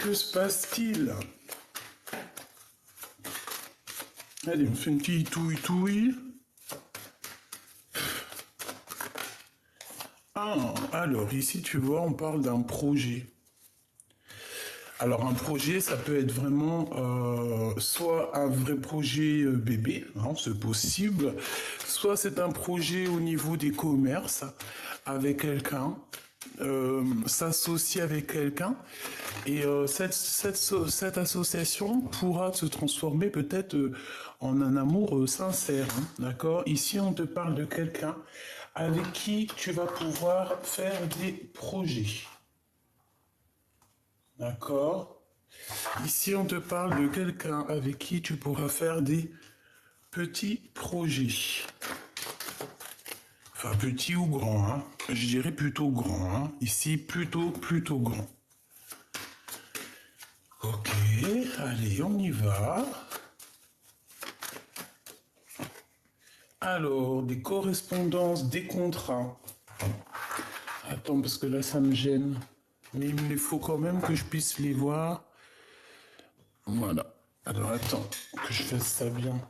Que se passe-t-il? Allez, on fait une petite touille-touille. Ah, alors ici, tu vois, on parle d'un projet. Alors un projet, ça peut être vraiment soit un vrai projet bébé, hein, c'est possible, soit c'est un projet au niveau des commerces avec quelqu'un, s'associer avec quelqu'un, et cette association pourra se transformer peut-être en un amour sincère, hein, d'accord? Ici, on te parle de quelqu'un avec qui tu vas pouvoir faire des projets. D'accord? Ici, on te parle de quelqu'un avec qui tu pourras faire des petits projets. Enfin, petit ou grand, hein. Je dirais plutôt grand, hein. Ici, plutôt grand. Ok, allez, on y va. Alors, des correspondances, des contrats. Attends, parce que là, ça me gêne. Mais il faut quand même que je puisse les voir. Voilà. Alors, attends, que je fasse ça bien.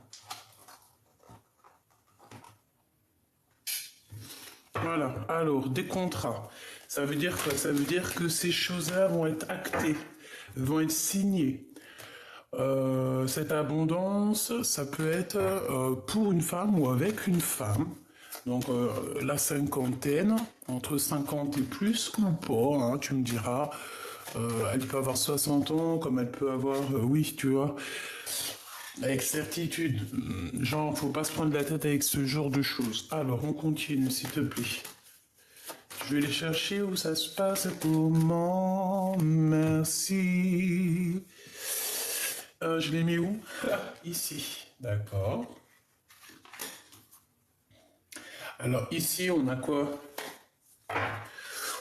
Voilà, alors, des contrats. Ça veut dire quoi? Ça veut dire que ces choses-là vont être actées, vont être signées. Cette abondance, ça peut être pour une femme ou avec une femme. Donc la cinquantaine, entre 50 et plus ou pas, hein, tu me diras. Elle peut avoir 60 ans, comme elle peut avoir, oui, tu vois, avec certitude. Genre, faut pas se prendre la tête avec ce genre de choses. Alors, on continue, s'il te plaît. Je vais les chercher où ça se passe. Comment? Merci. Je l'ai mis où? Ici. D'accord. Alors ici, on a quoi?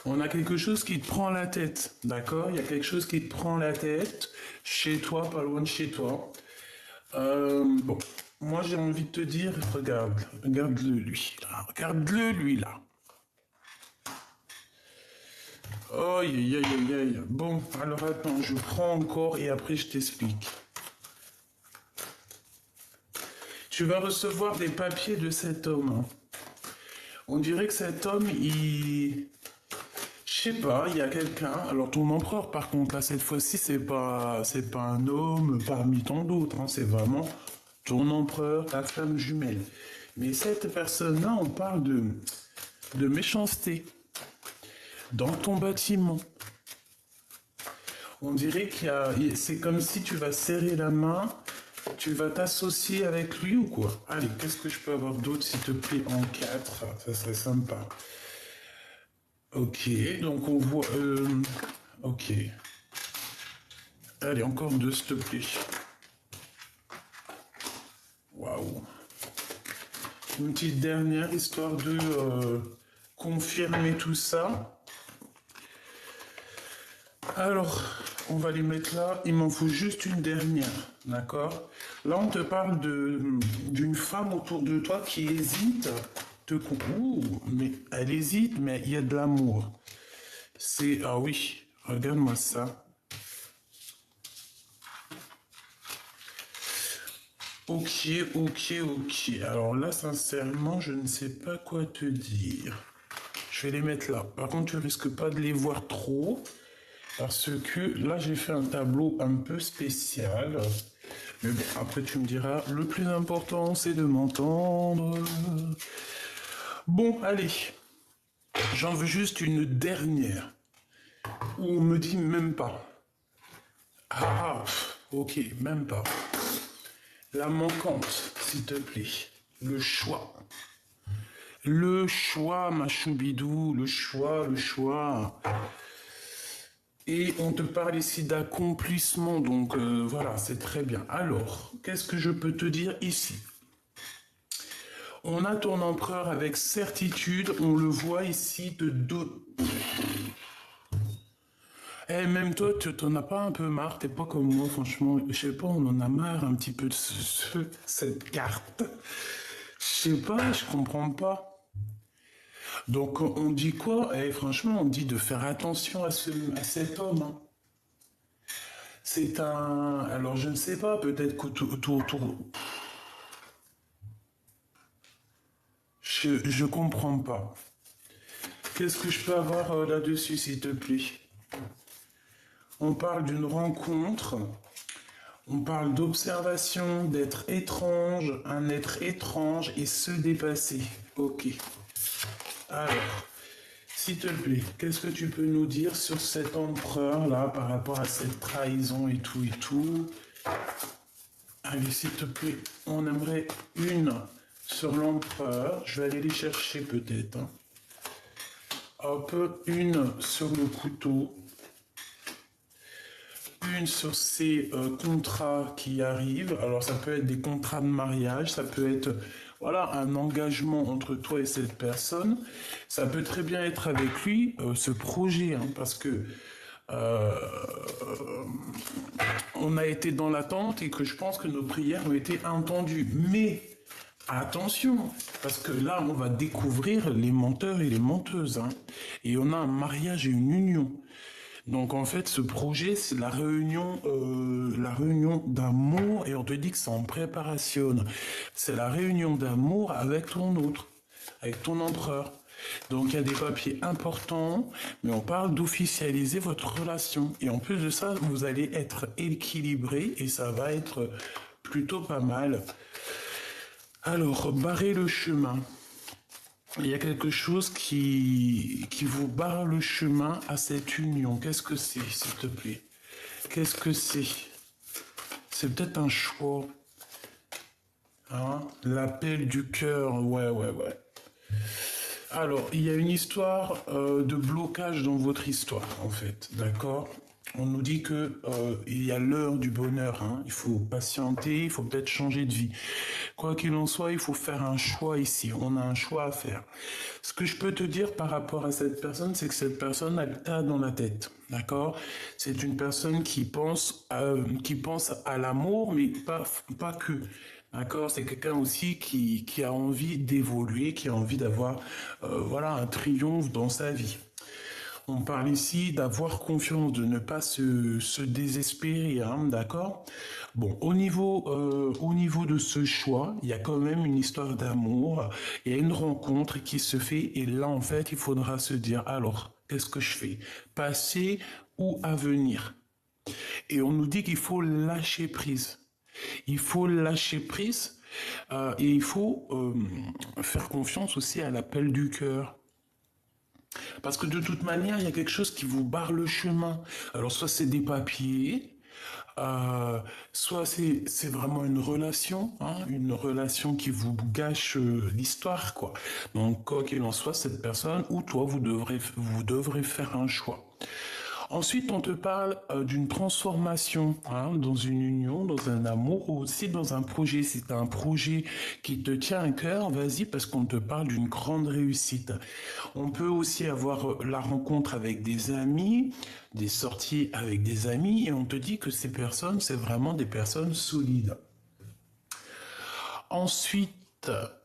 On a quelque chose qui te prend la tête. D'accord? Il y a quelque chose qui te prend la tête. Chez toi, pas loin de chez toi. Bon. Moi, j'ai envie de te dire, regarde. Regarde-le, lui. Là. Regarde-le, lui, là. Aïe, aïe, aïe, aïe, aïe. Bon, alors attends, je prends encore et après je t'explique. Tu vas recevoir des papiers de cet homme. Hein. On dirait que cet homme, il... Je sais pas, il y a quelqu'un... Alors ton empereur, par contre, là, cette fois-ci, c'est pas un homme parmi tant d'autres. Hein. C'est vraiment ton empereur, ta femme jumelle. Mais cette personne-là, on parle de méchanceté dans ton bâtiment. On dirait qu'il y a... C'est comme si tu vas serrer la main, tu vas t'associer avec lui ou quoi? Allez, qu'est-ce que je peux avoir d'autre, s'il te plaît, en 4? Ça serait sympa. Ok, donc on voit... ok. Allez, encore deux, s'il te plaît. Waouh. Une petite dernière, histoire de confirmer tout ça. Alors, on va les mettre là. Il m'en faut juste une dernière, d'accord? Là, on te parle d'une femme autour de toi qui hésite. Ouh, mais elle hésite, mais il y a de l'amour. C'est... Ah oui, regarde-moi ça. Ok, ok, ok. Alors là, sincèrement, je ne sais pas quoi te dire. Je vais les mettre là. Par contre, tu risques pas de les voir trop. Parce que là, j'ai fait un tableau un peu spécial. Mais bon, après, tu me diras, le plus important, c'est de m'entendre. Bon, allez. J'en veux juste une dernière. Ou on me dit même pas. Ah, ok, même pas. La manquante, s'il te plaît. Le choix. Le choix, ma choubidou. Le choix, le choix. Et on te parle ici d'accomplissement, donc voilà, c'est très bien. Alors, qu'est-ce que je peux te dire ici? On a ton empereur avec certitude, on le voit ici de dos. Eh, même toi, tu t'en as pas un peu marre, t'es pas comme moi, franchement. Je sais pas, on en a marre un petit peu de cette carte. Je sais pas, je comprends pas. Donc on dit quoi? Eh, franchement, on dit de faire attention à cet homme. Hein. C'est un... Alors, je ne sais pas, peut-être je comprends pas. Qu'est-ce que je peux avoir là-dessus, s'il te plaît? On parle d'une rencontre, on parle d'observation, d'être étrange, un être étrange et se dépasser. Ok. Alors, s'il te plaît, qu'est-ce que tu peux nous dire sur cet empereur-là par rapport à cette trahison et tout et tout? Allez, s'il te plaît, on aimerait une sur l'empereur. Je vais aller les chercher peut-être, hein. Hop, une sur le couteau. Une sur ces contrats qui arrivent. Alors ça peut être des contrats de mariage, ça peut être voilà un engagement entre toi et cette personne. Ça peut très bien être avec lui ce projet, hein, parce que euh, on a été dans l'attente et que je pense que nos prières ont été entendues. Mais attention, parce que là on va découvrir les menteurs et les menteuses, hein, et on a un mariage et une union. Donc en fait, ce projet, c'est la réunion d'amour, et on te dit que c'est en préparation. C'est la réunion d'amour avec ton autre, avec ton empereur. Donc il y a des papiers importants, mais on parle d'officialiser votre relation. Et en plus de ça, vous allez être équilibré et ça va être plutôt pas mal. Alors, barrer le chemin. Il y a quelque chose qui vous barre le chemin à cette union. Qu'est-ce que c'est, s'il te plaît? Qu'est-ce que c'est? C'est peut-être un choix. Hein? L'appel du cœur. Ouais, ouais, ouais. Alors, il y a une histoire de blocage dans votre histoire, en fait. D'accord? On nous dit que il y a l'heure du bonheur, hein. Il faut patienter, il faut peut-être changer de vie. Quoi qu'il en soit, il faut faire un choix ici. On a un choix à faire. Ce que je peux te dire par rapport à cette personne, c'est que cette personne a le tas dans la tête. D'accord? C'est une personne qui pense à l'amour, mais pas que. D'accord? C'est quelqu'un aussi qui a envie d'évoluer, qui a envie d'avoir voilà, un triomphe dans sa vie. On parle ici d'avoir confiance, de ne pas se désespérer, hein, d'accord? Bon, au niveau de ce choix, il y a quand même une histoire d'amour, il y a une rencontre qui se fait, et là, en fait, il faudra se dire, alors, qu'est-ce que je fais? Passé ou avenir? Et on nous dit qu'il faut lâcher prise. Il faut lâcher prise et il faut faire confiance aussi à l'appel du cœur. Parce que de toute manière, il y a quelque chose qui vous barre le chemin. Alors, soit c'est des papiers, euh, soit c'est vraiment une relation qui vous gâche l'histoire, quoi. Donc, quoi qu'il en soit, cette personne ou toi, vous devrez faire un choix. Ensuite, on te parle d'une transformation, hein, dans une union, dans un amour ou aussi dans un projet. Si tu as un projet qui te tient à cœur, vas-y parce qu'on te parle d'une grande réussite. On peut aussi avoir la rencontre avec des amis, des sorties avec des amis et on te dit que ces personnes, c'est vraiment des personnes solides. Ensuite,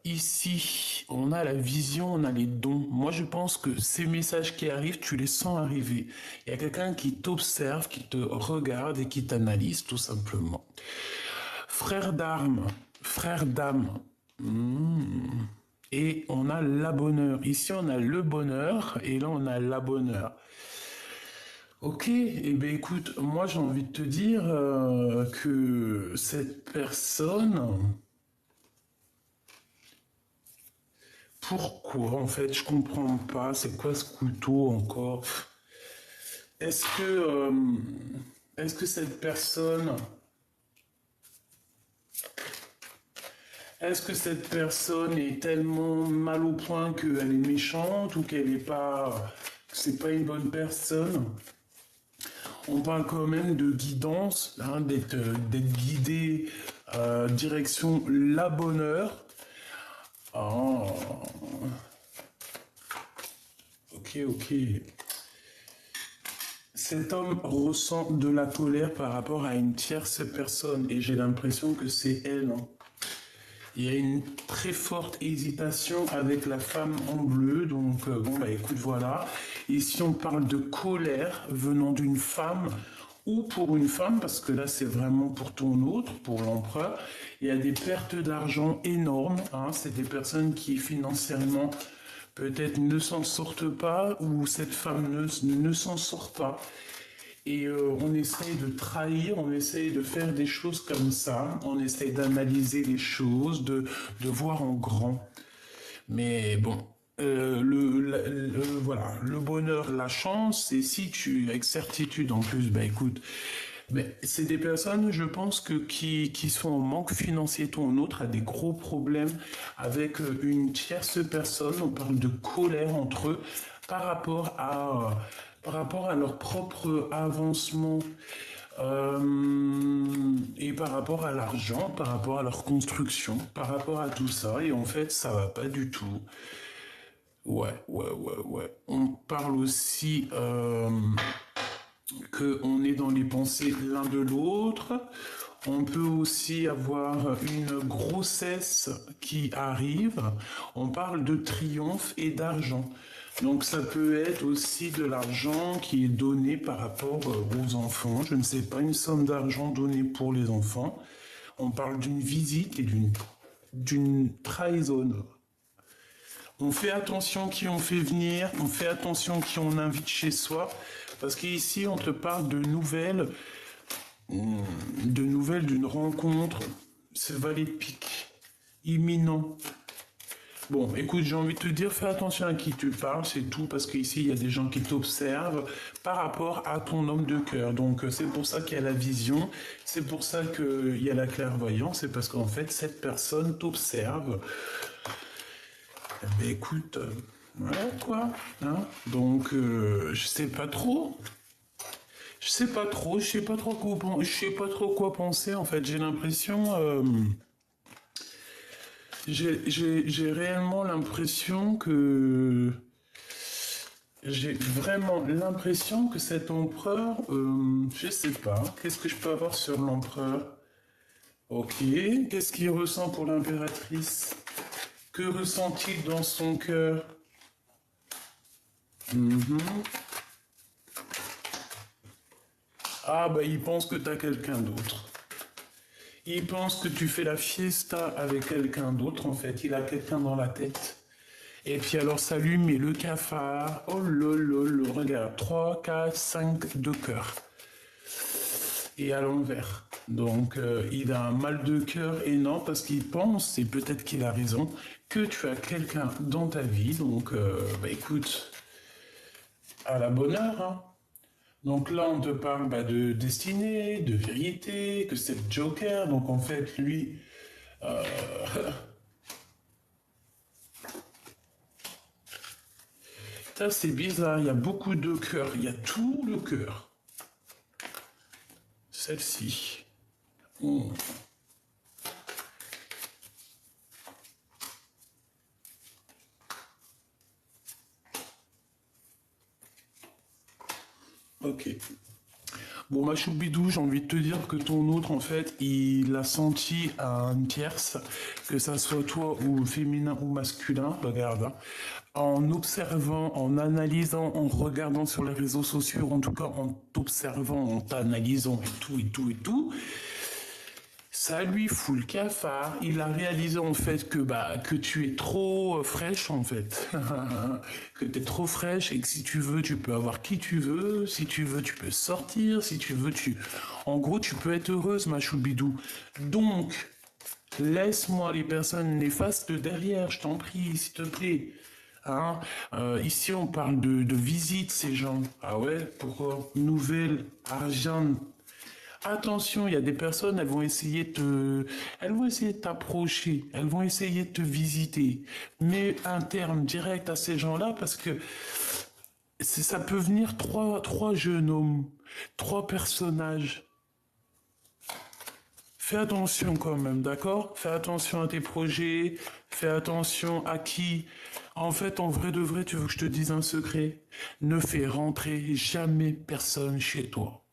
ici, on a la vision, on a les dons. Moi, je pense que ces messages qui arrivent, tu les sens arriver. Il y a quelqu'un qui t'observe, qui te regarde et qui t'analyse, tout simplement. Frère d'armes, frère d'âme. Et on a la bonheur. Ici, on a le bonheur et là, on a la bonheur. Ok, eh bien écoute, moi j'ai envie de te dire que cette personne, pourquoi en fait, je comprends pas, c'est quoi ce couteau encore? Est-ce que, euh, est-ce que cette personne, est-ce que cette personne est tellement mal au point qu'elle est méchante ou qu'elle est pas, que c'est pas une bonne personne? On parle quand même de guidance, hein, d'être guidé direction la bonheur. Oh, ok, ok. Cet homme ressent de la colère par rapport à une tierce personne et j'ai l'impression que c'est elle, hein. Il y a une très forte hésitation avec la femme en bleu, donc bon bah écoute voilà. Ici on parle de colère venant d'une femme ou pour une femme, parce que là c'est vraiment pour ton autre, pour l'empereur, il y a des pertes d'argent énormes, hein, c'est des personnes qui financièrement peut-être ne s'en sortent pas, ou cette femme ne s'en sort pas. Et on essaye de trahir, on essaye de faire des choses comme ça, on essaye d'analyser les choses, de voir en grand. Mais bon, voilà, le bonheur, la chance, et si tu, avec certitude en plus, bah écoute, mais c'est des personnes, je pense, qui sont en manque financier. Ton autre a des gros problèmes avec une tierce personne. On parle de colère entre eux par rapport par rapport à leur propre avancement et par rapport à l'argent, par rapport à leur construction, par rapport à tout ça. Et en fait, ça va pas du tout. Ouais. On parle aussi qu'on est dans les pensées l'un de l'autre. On peut aussi avoir une grossesse qui arrive. On parle de triomphe et d'argent. Donc ça peut être aussi de l'argent qui est donné par rapport aux enfants. Je ne sais pas, une somme d'argent donnée pour les enfants. On parle d'une visite et d'une trahison. On fait attention qui on fait venir, on fait attention qui on invite chez soi, parce qu'ici on te parle de nouvelles d'une rencontre, ce valet de pique, imminent. Bon, écoute, j'ai envie de te dire, fais attention à qui tu parles, c'est tout, parce qu'ici il y a des gens qui t'observent par rapport à ton homme de cœur. Donc c'est pour ça qu'il y a la vision, c'est pour ça qu'il y a la clairvoyance, c'est parce qu'en fait cette personne t'observe. Ben écoute, voilà quoi. Hein. Donc, je sais pas trop. Je sais pas trop. Je sais pas trop quoi penser. En fait, j'ai l'impression. J'ai réellement l'impression que. J'ai vraiment l'impression que cet empereur. Je sais pas. Qu'est-ce que je peux avoir sur l'empereur? Ok. Qu'est-ce qu'il ressent pour l'impératrice? Que ressent-il dans son cœur? Mhm. Ah bah il pense que t'as quelqu'un d'autre. Il pense que tu fais la fiesta avec quelqu'un d'autre en fait. Il a quelqu'un dans la tête. Et puis alors ça lui met le cafard. Oh lolo, regarde. 3, 4, 5 de cœur. Et à l'envers. Donc il a un mal de cœur énorme parce qu'il pense, et peut-être qu'il a raison, que tu as quelqu'un dans ta vie. Donc bah écoute, à la bonne heure. Hein. Donc là on te parle bah, de destinée, de vérité, que c'est le Joker. Donc en fait lui, ça c'est bizarre, il y a beaucoup de cœur, il y a tout le cœur. Celle-ci. Oh. Ok. Bon, ma choubidou, j'ai envie de te dire que ton autre, en fait, il a senti à une tierce, que ça soit toi ou féminin ou masculin, regarde, hein, en observant, en analysant, en regardant sur les réseaux sociaux, en tout cas en t'observant, en t'analysant et tout, ça lui fout le cafard. Il a réalisé en fait que bah que tu es trop fraîche en fait, que tu es trop fraîche et que si tu veux, tu peux avoir qui tu veux. Si tu veux, tu peux sortir. Si tu veux, en gros, tu peux être heureuse, ma choubidou. Donc, laisse-moi les personnes néfastes derrière, je t'en prie, s'il te plaît. Hein ici, on parle de visite, ces gens. Ah ouais, pourquoi? Nouvelle, argent. Attention, il y a des personnes, elles vont essayer de t'approcher, elles vont essayer de te visiter. Mais un terme direct à ces gens-là, parce que ça peut venir trois jeunes hommes, trois personnages. Fais attention quand même, d'accord? Fais attention à tes projets, fais attention à qui. En fait, en vrai de vrai, tu veux que je te dise un secret? Ne fais rentrer jamais personne chez toi.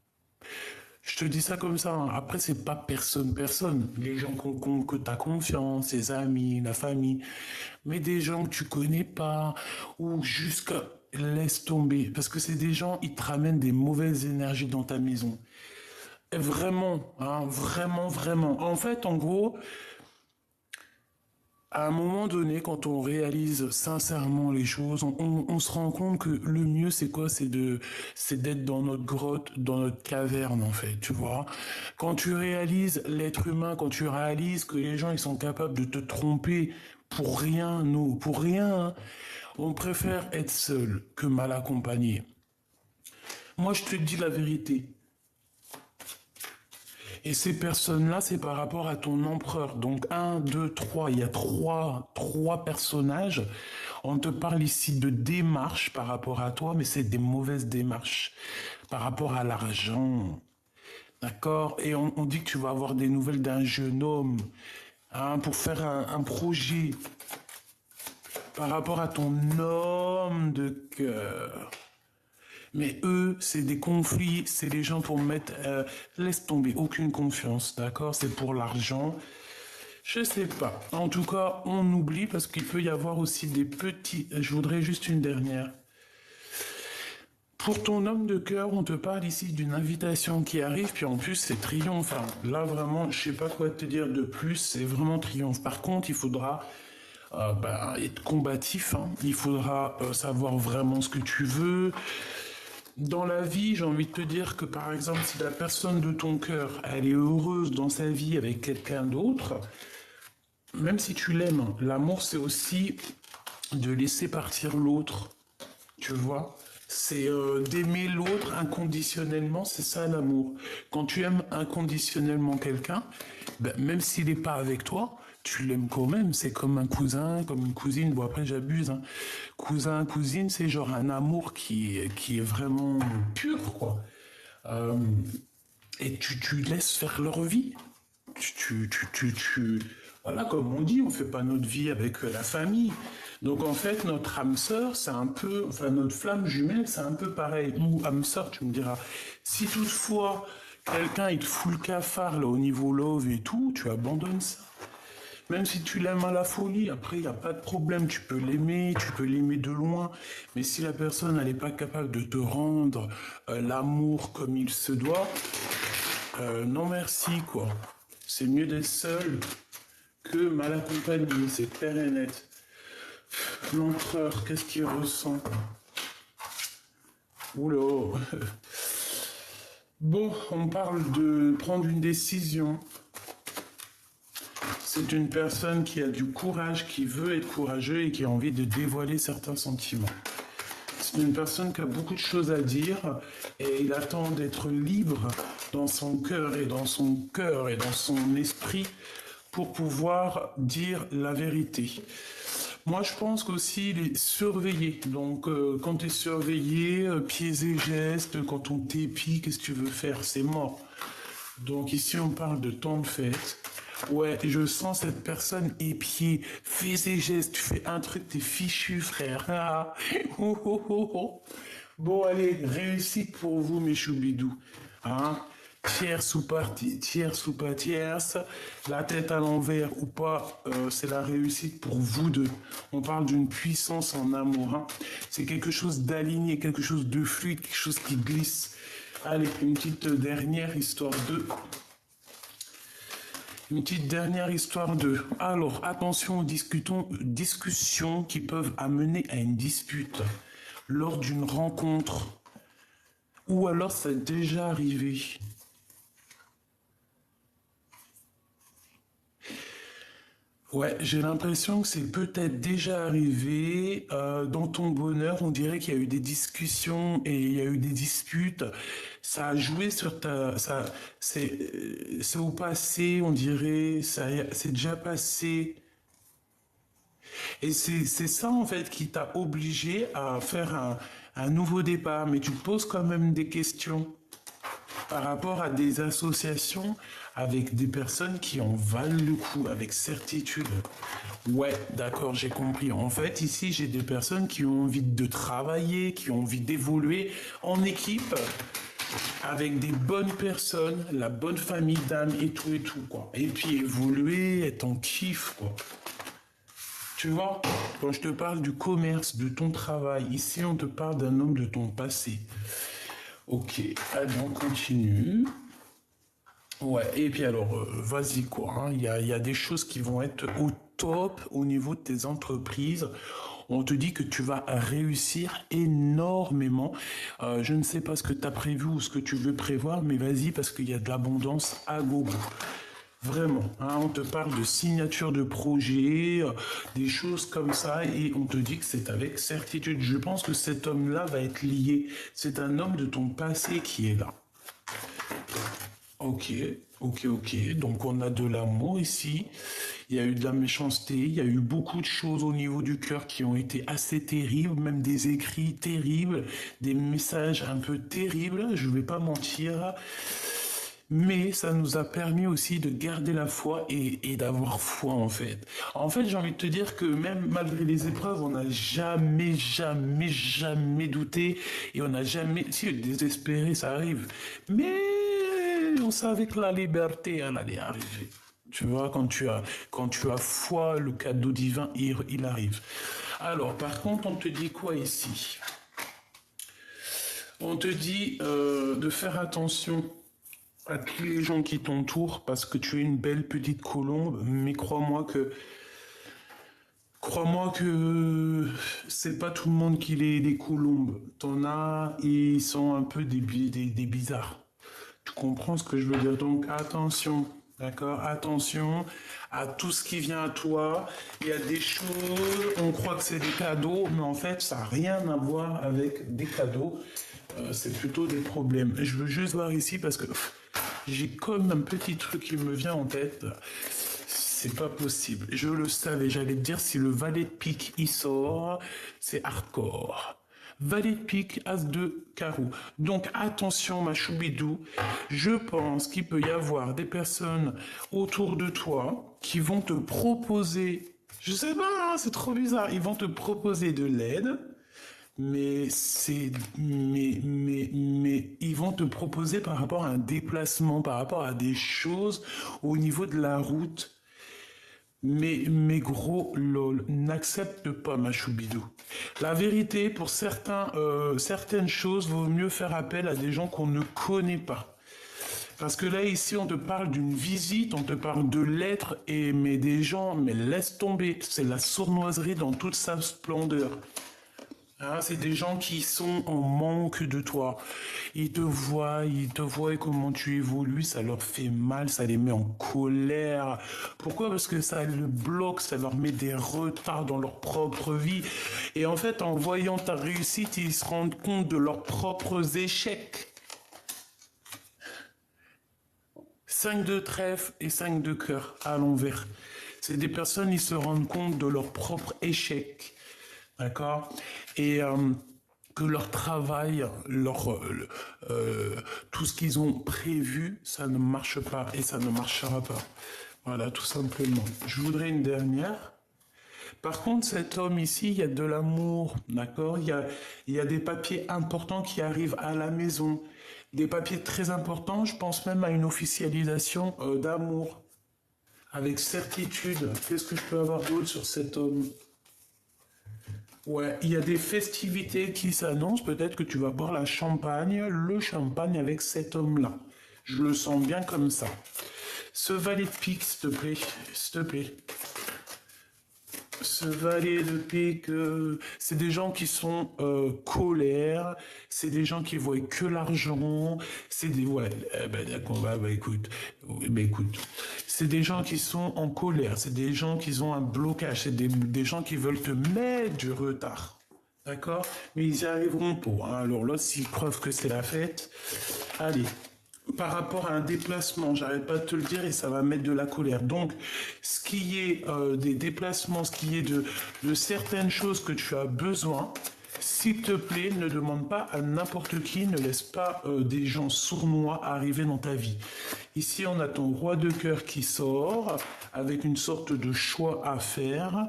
Je te dis ça comme ça. Hein. Après, c'est pas personne. Les gens que tu as confiance, les amis, la famille. Mais des gens que tu connais pas. Ou jusqu'à. laisse tomber. Parce que c'est des gens, ils te ramènent des mauvaises énergies dans ta maison. Et vraiment, hein, vraiment, vraiment. En fait, en gros, à un moment donné, quand on réalise sincèrement les choses, on se rend compte que le mieux, c'est quoi? C'est d'être dans notre grotte, dans notre caverne, en fait, tu vois. Quand tu réalises l'être humain, quand tu réalises que les gens, ils sont capables de te tromper pour rien, nous, pour rien, hein, on préfère être seul que mal accompagné. Moi, je te dis la vérité. Et ces personnes-là, c'est par rapport à ton empereur. Donc, un, deux, trois. Il y a trois personnages. On te parle ici de démarches par rapport à toi, mais c'est des mauvaises démarches par rapport à l'argent. D'accord? Et on dit que tu vas avoir des nouvelles d'un jeune homme, hein, pour faire un projet par rapport à ton homme de cœur. Mais eux, c'est des conflits, c'est des gens pour mettre... laisse tomber, aucune confiance, d'accord? C'est pour l'argent. Je sais pas. En tout cas, on oublie parce qu'il peut y avoir aussi des petits... Je voudrais juste une dernière. Pour ton homme de cœur, on te parle ici d'une invitation qui arrive, puis en plus c'est triomphant. Là vraiment, je sais pas quoi te dire de plus, c'est vraiment triomphe. Par contre, il faudra être combatif, hein. Il faudra savoir vraiment ce que tu veux. Dans la vie, j'ai envie de te dire que par exemple, si la personne de ton cœur, elle est heureuse dans sa vie avec quelqu'un d'autre, même si tu l'aimes, l'amour c'est aussi de laisser partir l'autre, tu vois. C'est d'aimer l'autre inconditionnellement, c'est ça l'amour. Quand tu aimes inconditionnellement quelqu'un, ben, même s'il n'est pas avec toi, tu l'aimes quand même. C'est comme un cousin, comme une cousine. Bon après j'abuse, hein. Cousin, cousine, c'est genre un amour qui est vraiment pur, quoi. Euh, et tu laisses faire leur vie. Voilà, comme on dit, on fait pas notre vie avec la famille. Donc en fait, notre âme sœur, c'est un peu, enfin notre flamme jumelle, c'est un peu pareil. Ou âme sœur, tu me diras. Si toutefois quelqu'un il te fout le cafard là au niveau love et tout, tu abandonnes ça. Même si tu l'aimes à la folie, après il n'y a pas de problème, tu peux l'aimer de loin. Mais si la personne elle n'est pas capable de te rendre l'amour comme il se doit, non merci quoi. C'est mieux d'être seul que mal accompagné, c'est clair et net. L'empereur, qu'est-ce qu'il ressent? Oula. Bon, on parle de prendre une décision. C'est une personne qui a du courage, qui veut être courageux et qui a envie de dévoiler certains sentiments. C'est une personne qui a beaucoup de choses à dire et il attend d'être libre dans son cœur et dans son esprit pour pouvoir dire la vérité. Moi, je pense qu'aussi, il est surveillé. Donc, quand tu es surveillé, pieds et gestes, quand on t'épie, qu'est-ce que tu veux faire? C'est mort. Donc, ici, on parle de temps de fête. Ouais, je sens cette personne épiée. Fais ses gestes, tu fais un truc, t'es fichu, frère. Ah. Oh, oh, oh, oh. Bon, allez, réussite pour vous, mes choubidous. Hein? Tierce ou partie, tierce ou pas tierce, la tête à l'envers ou pas, c'est la réussite pour vous deux. On parle d'une puissance en amour. Hein? C'est quelque chose d'aligné, quelque chose de fluide, quelque chose qui glisse. Allez, une petite dernière histoire de... Une petite dernière histoire de... Alors, attention aux discussions qui peuvent amener à une dispute lors d'une rencontre. Ou alors, ça est déjà arrivé. Ouais, j'ai l'impression que c'est peut-être déjà arrivé. Dans ton bonheur, on dirait qu'il y a eu des discussions et il y a eu des disputes. Ça a joué sur ta... c'est au passé, on dirait. C'est déjà passé. Et c'est ça, en fait, qui t'a obligé à faire un nouveau départ. Mais tu te poses quand même des questions par rapport à des associations avec des personnes qui en valent le coup, avec certitude. Ouais, d'accord, j'ai compris. En fait, ici, j'ai des personnes qui ont envie de travailler, qui ont envie d'évoluer en équipe, avec des bonnes personnes, la bonne famille d'âme et tout, quoi. Et puis évoluer, être en kiff, quoi. Tu vois, quand je te parle du commerce, de ton travail, ici on te parle d'un homme de ton passé. Ok, allez, on continue. Ouais, et puis alors, vas-y quoi, hein, il y a des choses qui vont être au top au niveau de tes entreprises. On te dit que tu vas réussir énormément. Je ne sais pas ce que tu as prévu ou ce que tu veux prévoir, mais vas-y parce qu'il y a de l'abondance à gogo. Vraiment, hein, on te parle de signature de projet, des choses comme ça, et on te dit que c'est avec certitude. Je pense que cet homme-là va être lié. C'est un homme de ton passé qui est là. Ok, ok. Donc on a de l'amour ici. Il y a eu de la méchanceté. Il y a eu beaucoup de choses au niveau du cœur qui ont été assez terribles, même des écrits terribles, des messages un peu terribles. Je vais pas mentir. Mais ça nous a permis aussi de garder la foi et d'avoir foi en fait. En fait, j'ai envie de te dire que même malgré les épreuves, on n'a jamais douté et on n'a jamais, si désespéré, ça arrive. Mais on savait que la liberté, elle allait arriver. Tu vois, quand tu as foi, le cadeau divin, il arrive. Alors, par contre, on te dit quoi ici? On te dit de faire attention à tous les gens qui t'entourent parce que tu es une belle petite colombe, mais crois-moi que c'est pas tout le monde qui est des colombes. T'en as, ils sont un peu des bizarres. Tu comprends ce que je veux dire? Donc attention, d'accord? Attention à tout ce qui vient à toi. Il y a des choses, on croit que c'est des cadeaux, mais en fait, ça n'a rien à voir avec des cadeaux. C'est plutôt des problèmes. Je veux juste voir ici parce que j'ai comme un petit truc qui me vient en tête. C'est pas possible. Je le savais, j'allais te dire si le valet de pique il sort, c'est hardcore. Valet de pique, as de carreau. Donc attention ma choubidou, je pense qu'il peut y avoir des personnes autour de toi qui vont te proposer, je sais pas, hein, c'est trop bizarre, ils vont te proposer de l'aide, mais ils vont te proposer par rapport à un déplacement, par rapport à des choses au niveau de la route. Mais gros, lol, n'accepte pas ma choubidou. La vérité, pour certaines choses, vaut mieux faire appel à des gens qu'on ne connaît pas. Parce que là, ici, on te parle d'une visite, on te parle de lettres, mais des gens, mais laisse tomber. C'est la sournoiserie dans toute sa splendeur. Hein, c'est des gens qui sont en manque de toi. Ils te voient et comment tu évolues, ça leur fait mal, ça les met en colère. Pourquoi? Parce que ça le bloque, ça leur met des retards dans leur propre vie. Et en fait, en voyant ta réussite, ils se rendent compte de leurs propres échecs. 5 de trèfle et 5 de cœur à l'envers. C'est des personnes, ils se rendent compte de leur propre échec. D'accord? Et que leur travail, tout ce qu'ils ont prévu, ça ne marche pas et ça ne marchera pas. Voilà, tout simplement. Je voudrais une dernière. Par contre, cet homme ici, il y a de l'amour, d'accord? Il y a des papiers importants qui arrivent à la maison. Des papiers très importants, je pense même à une officialisation d'amour. Avec certitude, qu'est-ce que je peux avoir d'autre sur cet homme? Ouais, il y a des festivités qui s'annoncent. Peut-être que tu vas boire le champagne avec cet homme-là. Je le sens bien comme ça. Ce valet de pique, s'il te plaît. S'il te plaît. Ce valet de pique, c'est des gens qui sont colères, c'est des gens qui voient que l'argent, c'est des... Ouais, d'accord, écoute, c'est des gens qui sont en colère, c'est des gens qui ont un blocage, c'est des gens qui veulent te mettre du retard. D'accord? Mais ils y arriveront pas. Hein. Alors là, s'ils prouvent que c'est la fête, allez, par rapport à un déplacement, j'arrête pas de te le dire et ça va mettre de la colère. Donc, ce qui est des déplacements, ce qui est de certaines choses que tu as besoin, s'il te plaît, ne demande pas à n'importe qui, ne laisse pas des gens sournois arriver dans ta vie. Ici, on a ton roi de cœur qui sort avec une sorte de choix à faire.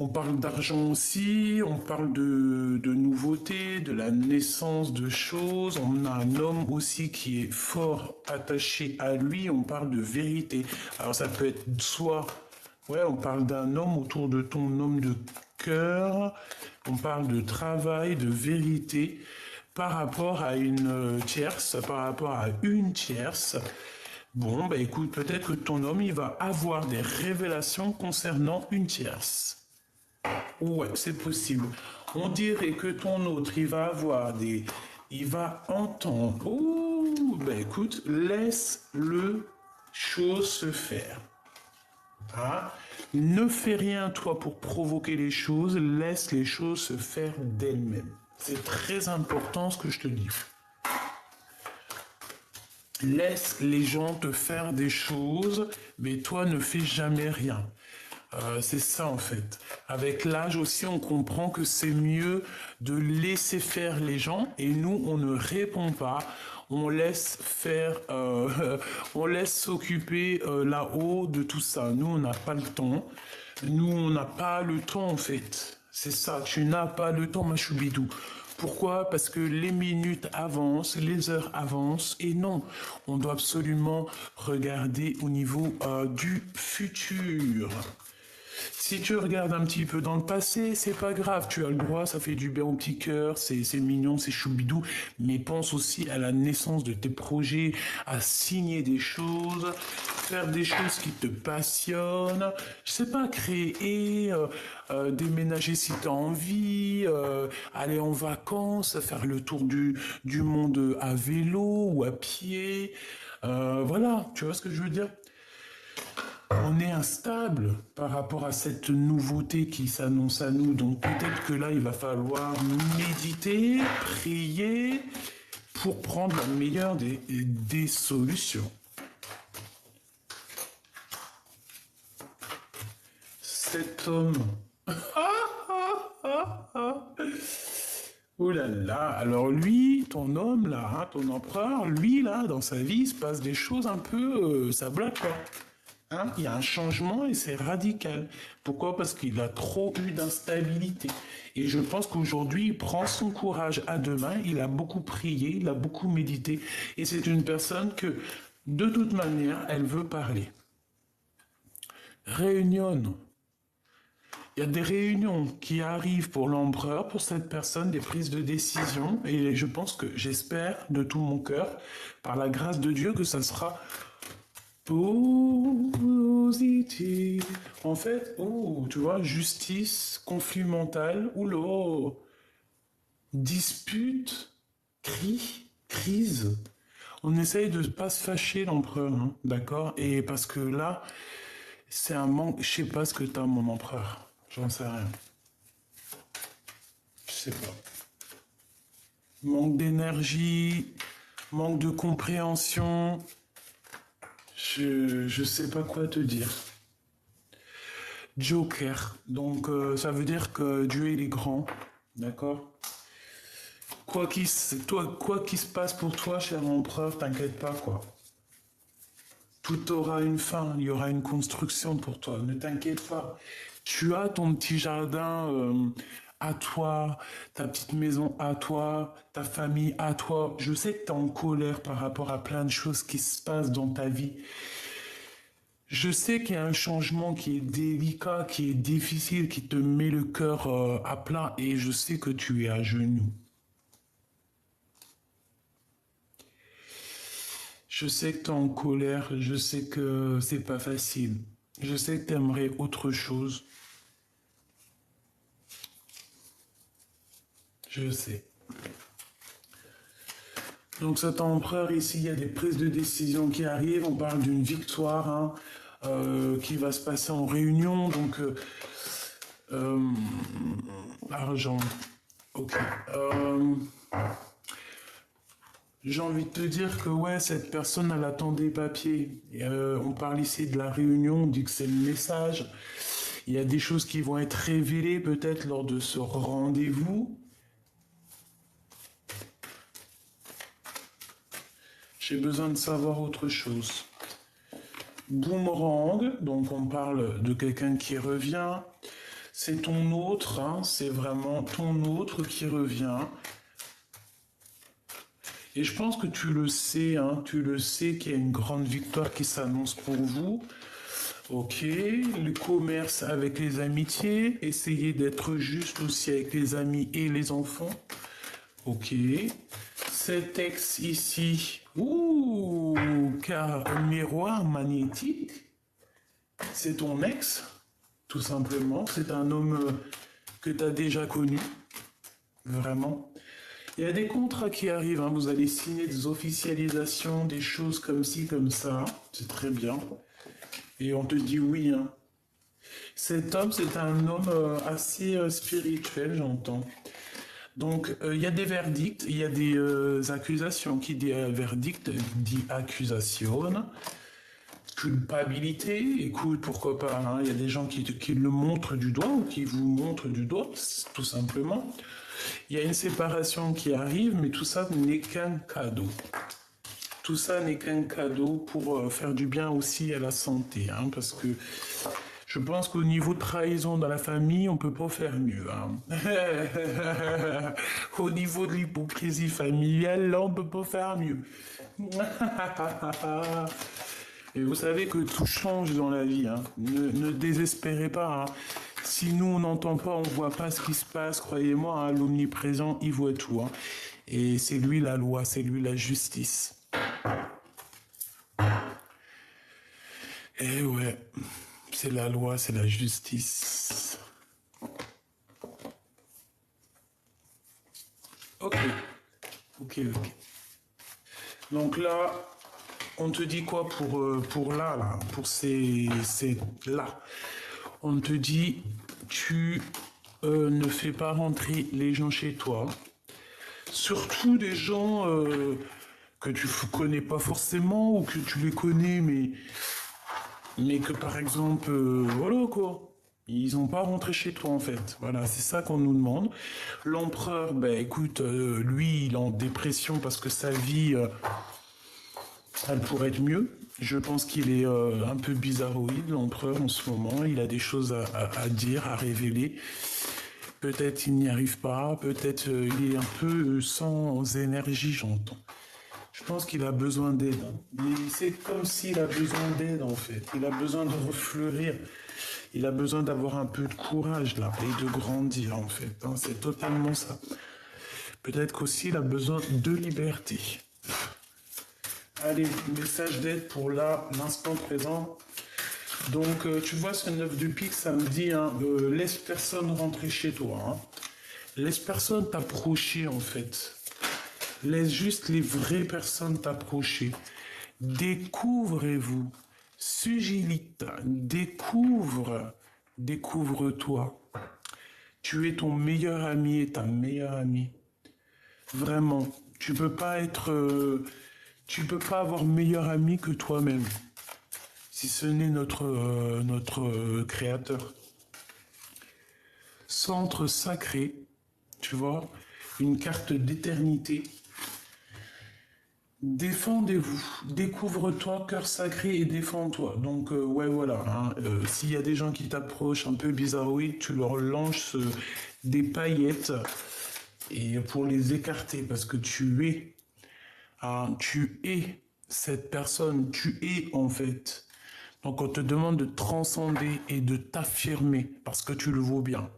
On parle d'argent aussi, on parle de nouveautés, de la naissance de choses. On a un homme aussi qui est fort attaché à lui. On parle de vérité. Alors ça peut être soit Ouais, on parle d'un homme autour de ton homme de cœur. On parle de travail, de vérité par rapport à une tierce, par rapport à une tierce. Bon, bah écoute, peut-être que ton homme, il va avoir des révélations concernant une tierce. Ouais, c'est possible. On dirait que ton autre, il va avoir des... Il va entendre. Oh, bah écoute, laisse le chose se faire. Hein? Ne fais rien, toi, pour provoquer les choses. Laisse les choses se faire d'elles-mêmes. C'est très important ce que je te dis. Laisse les gens te faire des choses, mais toi ne fais jamais rien. C'est ça en fait. Avec l'âge aussi, on comprend que c'est mieux de laisser faire les gens et nous, on ne répond pas. On laisse faire, on laisse s'occuper là-haut de tout ça. Nous, on n'a pas le temps. Nous, on n'a pas le temps en fait. C'est ça, tu n'as pas le temps, ma choubidou. Pourquoi? Parce que les minutes avancent, les heures avancent, et non, on doit absolument regarder au niveau du futur. Si tu regardes un petit peu dans le passé, c'est pas grave, tu as le droit, ça fait du bien au petit cœur, c'est mignon, c'est choubidou, mais pense aussi à la naissance de tes projets, à signer des choses, faire des choses qui te passionnent, je sais pas, créer, déménager si tu as envie, aller en vacances, faire le tour du monde à vélo ou à pied, voilà, tu vois ce que je veux dire? On est instable par rapport à cette nouveauté qui s'annonce à nous. Donc peut-être que là, il va falloir méditer, prier pour prendre la meilleure des solutions. Cet homme. Oh là là, alors lui, ton homme là, hein, ton empereur, lui là, dans sa vie, il se passe des choses un peu, ça bloque quoi. Hein, il y a un changement et c'est radical. Pourquoi? Parce qu'il a trop eu d'instabilité. Et je pense qu'aujourd'hui, il prend son courage à deux mains, il a beaucoup prié, il a beaucoup médité. Et c'est une personne que, de toute manière, elle veut parler. Réunion. Il y a des réunions qui arrivent pour l'empereur, pour cette personne, des prises de décision. Et je pense que, j'espère de tout mon cœur, par la grâce de Dieu, que ça sera positif. En fait, oh, tu vois, justice, conflit mental, oulô, dispute, crise. On essaye de ne pas se fâcher l'empereur, hein, d'accord? Et parce que là, c'est un manque. Je sais pas ce que t'as, mon empereur. J'en sais rien. Je sais pas. Manque d'énergie, manque de compréhension. Je sais pas quoi te dire. Joker. Donc ça veut dire que Dieu il est grand. D'accord? Quoi qu'il se passe pour toi, cher empereur, t'inquiète pas quoi. Tout aura une fin, il y aura une construction pour toi, ne t'inquiète pas. Tu as ton petit jardin à toi, ta petite maison à toi, ta famille à toi. Je sais que tu es en colère par rapport à plein de choses qui se passent dans ta vie. Je sais qu'il y a un changement qui est délicat, qui est difficile, qui te met le cœur à plat et je sais que tu es à genoux. Je sais que tu es en colère, je sais que c'est pas facile. Je sais que tu aimerais autre chose. Je sais. Donc cet empereur ici, il y a des prises de décision qui arrivent. On parle d'une victoire hein, qui va se passer en réunion. Donc euh, argent. Ok. J'ai envie de te dire que ouais, cette personne, elle attend des papiers. Et, on parle ici de la réunion, on dit que c'est le message. Il y a des choses qui vont être révélées peut-être lors de ce rendez-vous. J'ai besoin de savoir autre chose. Boomerang, donc on parle de quelqu'un qui revient. C'est ton autre, hein, c'est vraiment ton autre qui revient. Et je pense que tu le sais, hein, tu le sais qu'il y a une grande victoire qui s'annonce pour vous. Ok, le commerce avec les amitiés, essayer d'être juste aussi avec les amis et les enfants. Ok, cet ex ici, ouh, car un miroir magnétique, c'est ton ex, tout simplement. C'est un homme que tu as déjà connu, vraiment. Il y a des contrats qui arrivent, hein. Vous allez signer des officialisations, des choses comme ci, comme ça. C'est très bien. Et on te dit oui, hein. Cet homme, c'est un homme assez spirituel, j'entends. Donc, il y a des verdicts, il y a des accusations. Qui dit verdict dit accusation. Culpabilité, écoute, pourquoi pas, hein. Il y a des gens qui le montrent du doigt ou qui vous montrent du doigt, tout simplement. Il y a une séparation qui arrive, mais tout ça n'est qu'un cadeau. Tout ça n'est qu'un cadeau pour faire du bien aussi à la santé, hein, parce que je pense qu'au niveau de trahison dans la famille, on peut pas faire mieux, hein. Au niveau de l'hypocrisie familiale, là, on peut pas faire mieux. Et vous savez que tout change dans la vie, hein. Ne désespérez pas, hein. Si nous, on n'entend pas, on voit pas ce qui se passe, croyez-moi, hein, l'omniprésent, il voit tout, hein. Et c'est lui la loi, c'est lui la justice. Eh ouais, c'est la loi, c'est la justice. Ok, ok. Donc là, on te dit quoi pour là, pour ces là. On te dit, tu ne fais pas rentrer les gens chez toi. Surtout des gens que tu connais pas forcément ou que tu les connais, mais que par exemple, voilà quoi. Ils n'ont pas rentré chez toi en fait. Voilà, c'est ça qu'on nous demande. L'empereur, ben écoute, lui, il est en dépression parce que sa vie, elle pourrait être mieux. Je pense qu'il est un peu bizarroïde, l'empereur, en ce moment. Il a des choses à dire, à révéler. Peut-être il n'y arrive pas, peut-être il est un peu sans énergie, j'entends. Je pense qu'il a besoin d'aide. C'est comme s'il a besoin d'aide, en fait. Il a besoin de refleurir. Il a besoin d'avoir un peu de courage, là, et de grandir, en fait, hein. C'est totalement ça. Peut-être qu'aussi il a besoin de liberté. Allez, message d'aide pour là, l'instant présent. Donc, tu vois, ce 9 de pique, ça me dit, hein, laisse personne rentrer chez toi, hein. Laisse personne t'approcher, en fait. Laisse juste les vraies personnes t'approcher. Découvrez-vous. Sugilita, découvre-toi. Tu es ton meilleur ami et ta meilleure amie. Vraiment, tu peux pas avoir meilleur ami que toi-même. Si ce n'est notre créateur. Centre sacré, tu vois, une carte d'éternité. Défendez-vous, découvre-toi, cœur sacré et défends-toi. Donc, ouais, voilà, hein, s'il y a des gens qui t'approchent un peu bizarroïdes, tu leur lances des paillettes et pour les écarter, parce que tu es cette personne, tu es en fait. Donc, on te demande de transcender et de t'affirmer, parce que tu le vaux bien.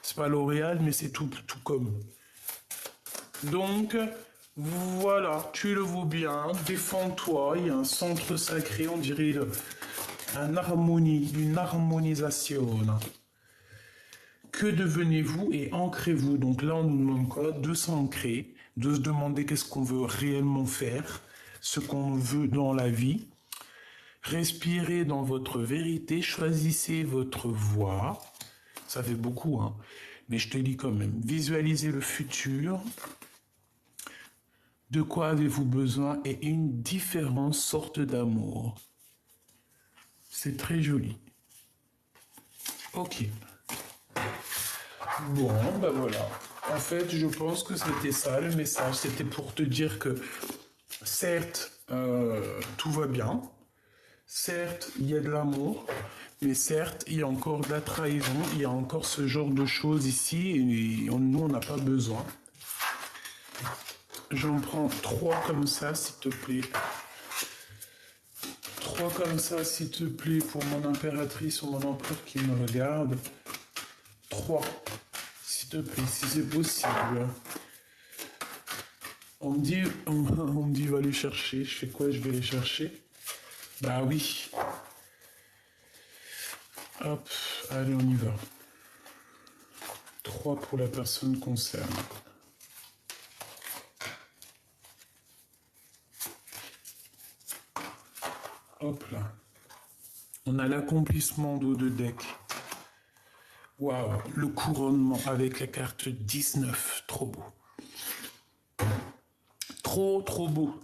C'est pas L'Oréal, mais c'est tout comme. Donc, voilà, tu le vaux bien, défends-toi, il y a un centre sacré, on dirait une harmonisation. Que devenez-vous et ancrez-vous? Donc là, on nous demande quoi? De s'ancrer, de se demander qu'est-ce qu'on veut réellement faire, ce qu'on veut dans la vie. Respirez dans votre vérité, choisissez votre voie. Ça fait beaucoup, hein, mais je te lis quand même. Visualisez le futur. De quoi avez-vous besoin et une différente sorte d'amour. C'est très joli. Ok. Bon, ben voilà. En fait, je pense que c'était ça le message. C'était pour te dire que, certes, tout va bien. Certes, il y a de l'amour. Mais certes, il y a encore de la trahison. Il y a encore ce genre de choses ici. Et nous, on n'a pas besoin. J'en prends 3 comme ça, s'il te plaît. 3 comme ça, s'il te plaît, pour mon impératrice ou mon empereur qui me regarde. 3, s'il te plaît, si c'est possible. On me dit, va les chercher. Je fais quoi? Je vais les chercher. Bah oui. Hop, allez, on y va. 3 pour la personne concernée. Hop là. On a l'accomplissement d'eau de deck. Waouh, le couronnement avec la carte 19. Trop beau. Trop beau.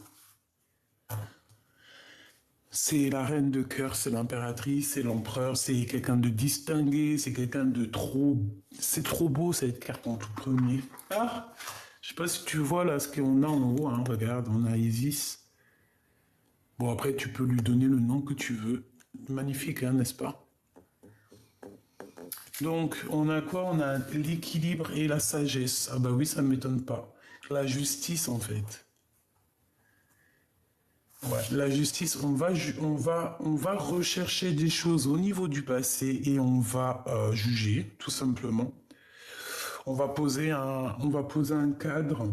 C'est la reine de cœur, c'est l'impératrice, c'est l'empereur, c'est quelqu'un de distingué, c'est quelqu'un de trop... C'est trop beau cette carte en tout premier. Ah, je sais pas si tu vois là ce qu'on a en haut, hein. Regarde, on a Isis. Bon, après tu peux lui donner le nom que tu veux. Magnifique, hein, n'est-ce pas? Donc, on a quoi? On a l'équilibre et la sagesse. Ah bah oui, ça ne m'étonne pas. La justice, en fait. Ouais, la justice, on va rechercher des choses au niveau du passé et on va juger, tout simplement. On va poser un cadre